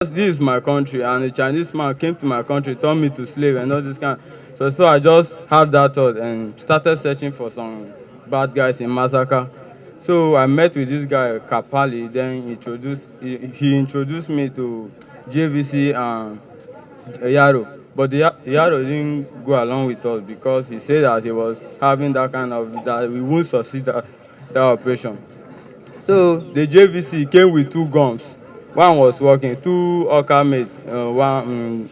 this is my country, and a Chinese man came to my country, turned me to slave and all this kind. So I just have that thought and started searching for some bad guys in massacre. So I met with this guy Kapali. Then he introduced me to JVC and Yaro. But the Yaro didn't go along with us because he said that he was having that kind of that we won't succeed that operation. So the JVC came with two guns. One was working, two Oka made, one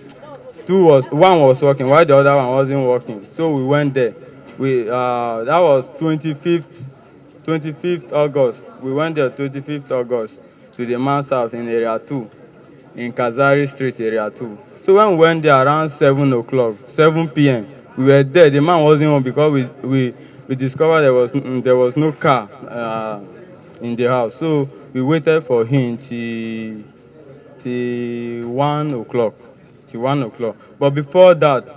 was working while the other one wasn't working. So we went there. We that was 25th August. We went there 25th August to the man's house in area 2 in Kazari Street area 2. So when we went there around 7 o'clock, 7 p.m., we were there. The man wasn't home because we discovered there was no car in the house. So we waited for him till 1 o'clock. Till 1 o'clock. But before that,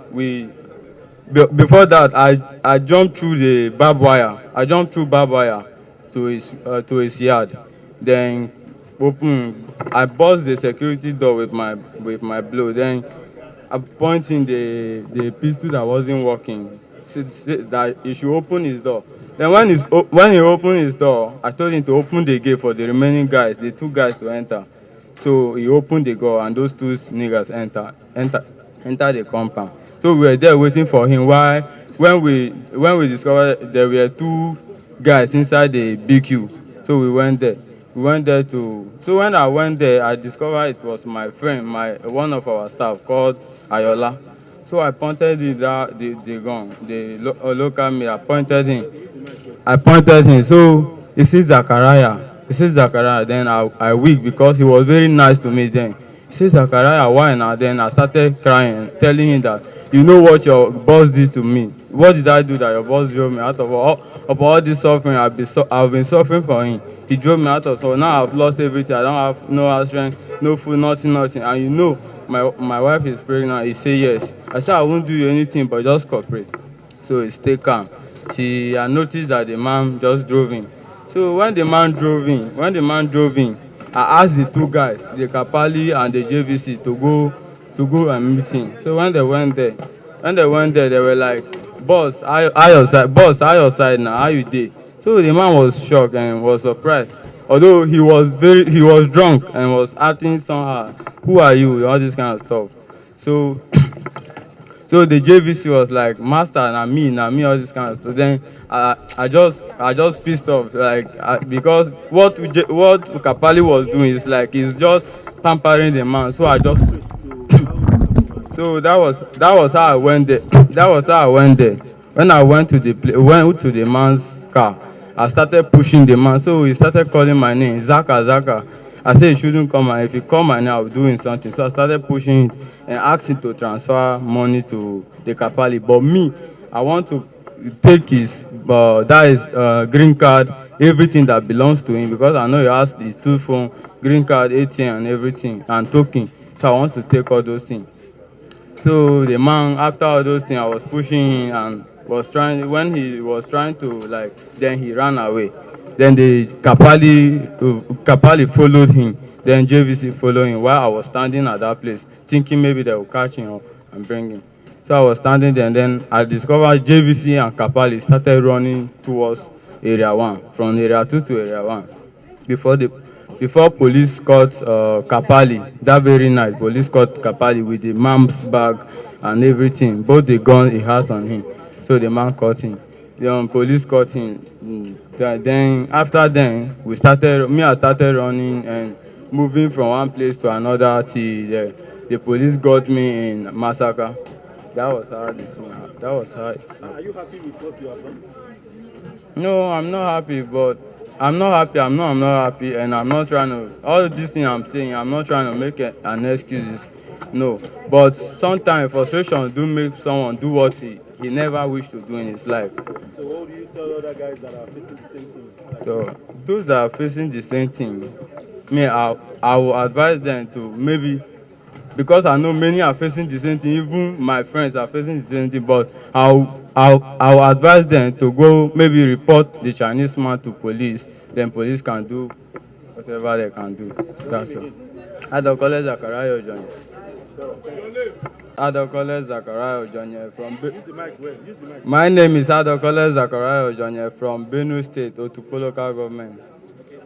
I jumped through the barbed wire. I jumped through barbed wire to his yard. Then I burst the security door with my blow. Then I pointing the pistol that wasn't working. Said that he should open his door. Then when he opened his door, I told him to open the gate for the remaining guys, the two guys to enter. So he opened the door and those two niggas enter the compound. So we were there waiting for him. Why? When we discovered there were two guys inside the BQ. So we went there. We went there to. So when I went there, I discovered it was my friend, my one of our staff called Ayola. So I pointed the gun, local me. I pointed him. So he says Zachariah. He says Zachariah. Then I weak because he was very nice to me then. He says Zachariah, why now? Then I started crying, telling him that you know what your boss did to me. What did I do that your boss drove me out of all this suffering I've been suffering for him. He drove me out of so now I've lost everything. I don't have no house strength, no food, nothing. And you know my wife is pregnant. He say yes. I said I won't do you anything but just cooperate. So he stay calm. I noticed that the man just drove in. So when the man drove in, I asked the two guys, the Kapali and the JVC, to go and meet him. So when they went there, they were like, "Boss, how your side now? How you dey?" So the man was shocked and was surprised. Although he was drunk and was acting somehow. Who are you? All this kind of stuff. So so the JVC was like, master, na me, all this kind of stuff. Then I just pissed off, like because what Kapali was doing is like he's just pampering the man. So that was how I went there. That was how I went there. When I went to the man's car, I started pushing the man. So he started calling my name, Zaka. I said he shouldn't come, and if he call my name, I'll do him something. So I started pushing it and asking to transfer money to the Kapali. But me, I want to take his, that is green card, everything that belongs to him because I know he has his two phone, green card, ATM, and everything, and token. So I want to take all those things. So the man, after all those things, I was pushing him and was trying. When he was trying to like, then he ran away. Then the Kapali followed him. Then JVC followed him while I was standing at that place, thinking maybe they will catch him up and bring him. So I was standing there, and then I discovered JVC and Kapali started running towards area 1, from area 2 to area 1 before the before police caught Kapali. That very night police caught Kapali with the man's bag and everything, both the gun he has on him. So the man caught him. The police caught him. Then after then I started running and moving from one place to another till the police got me in massacre. That was how it happened. Are you happy with what you have done? No, I'm not happy, but I'm not happy. I'm not happy, and I'm not trying to. All this thing I'm saying, I'm not trying to make an excuses. No, but sometimes frustration do make someone do what he never wished to do in his life. So what do you tell other guys that are facing the same thing? Like So those that are facing the same thing, me, I will advise them to maybe because I know many are facing the same thing. Even my friends are facing the same thing. But I'll advise them to go maybe report the Chinese man to police. Then police can do whatever they can do. your That's name all. again? Adokole Zachariah Ojonye. So, thank you. Adokole Zachariah Ojonye from. Use the mic well. Use the mic. My name is Adokole Zachariah Ojonye from Benue State, Otukpo local government. Okay.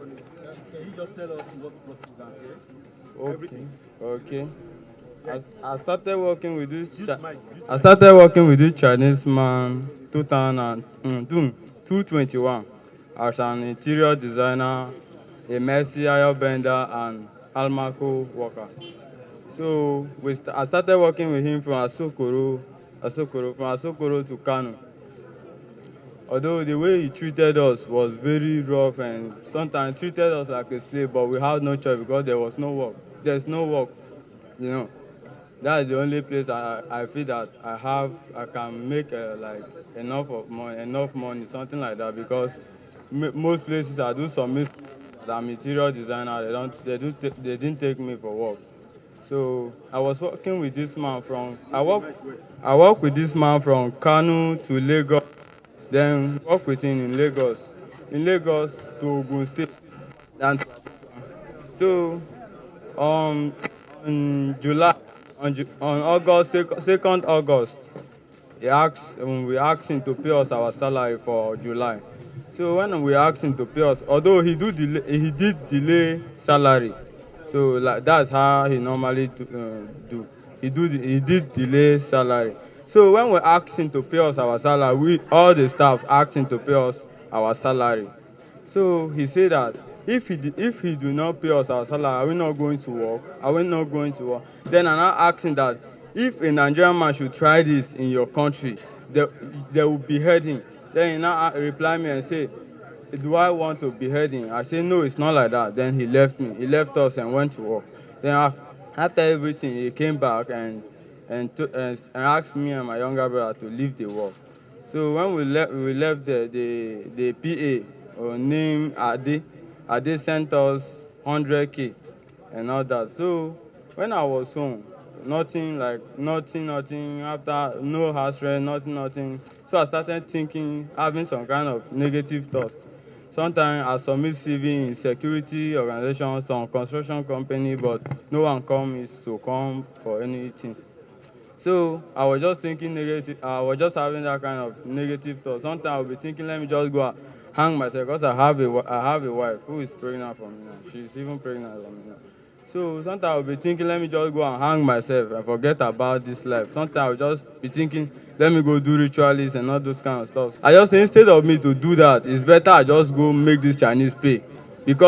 Can you just tell us what brought you down here? Okay. Everything. Okay. Yes. I started working with this. Use the mic. Use the I mic. started working with this Chinese man 2021 as an interior designer, a Messi iron bender, and Almaco worker. So I started working with him from Asokoro to Kano. Although the way he treated us was very rough and sometimes treated us like a slave, but we had no choice because there was no work. There's no work, you know. That's the only place I feel that I can make like enough money, something like that. Because most places I do submit that I'm interior designer, they didn't take me for work. So I was working with this man from I work with this man from Kano to Lagos, then work with him in Lagos to Ogun State, and so um, on July, on August, 2nd August, we asked him to pay us our salary for July. So when we asked him to pay us, although he did delay salary. So like that's how he normally do. He did delay salary. So when we asked him to pay us our salary, we all the staff asked him to pay us our salary. So he said that if he do not pay us our salary, are we not going to work? Are we not going to work? Then I now asked him that if a Nigerian man should try this in your country, they will behead him. Then he now reply me and say, do I want to behead him? I say no, it's not like that. Then he left me. He left us and went to work. Then after everything, he came back and asked me and my younger brother to leave the work. So when we left there, the PA named Ade sent us 100K and all that. So when I was home, nothing after no house rent, nothing. So I started thinking, having some kind of negative thoughts. Sometimes I submit CV in security organization, some construction company, but no one comes to come for anything. So I was just thinking negative. I was just having that kind of negative thought. Sometimes I'll be thinking, let me just go and hang myself because I have a wife who is pregnant for me now. She's even pregnant for me now. So sometimes I'll be thinking, let me just go and hang myself and forget about this life. Sometimes I'll just be thinking, let me go do ritualists and all those kind of stuff. I just say instead of me to do that, it's better I just go make this Chinese pay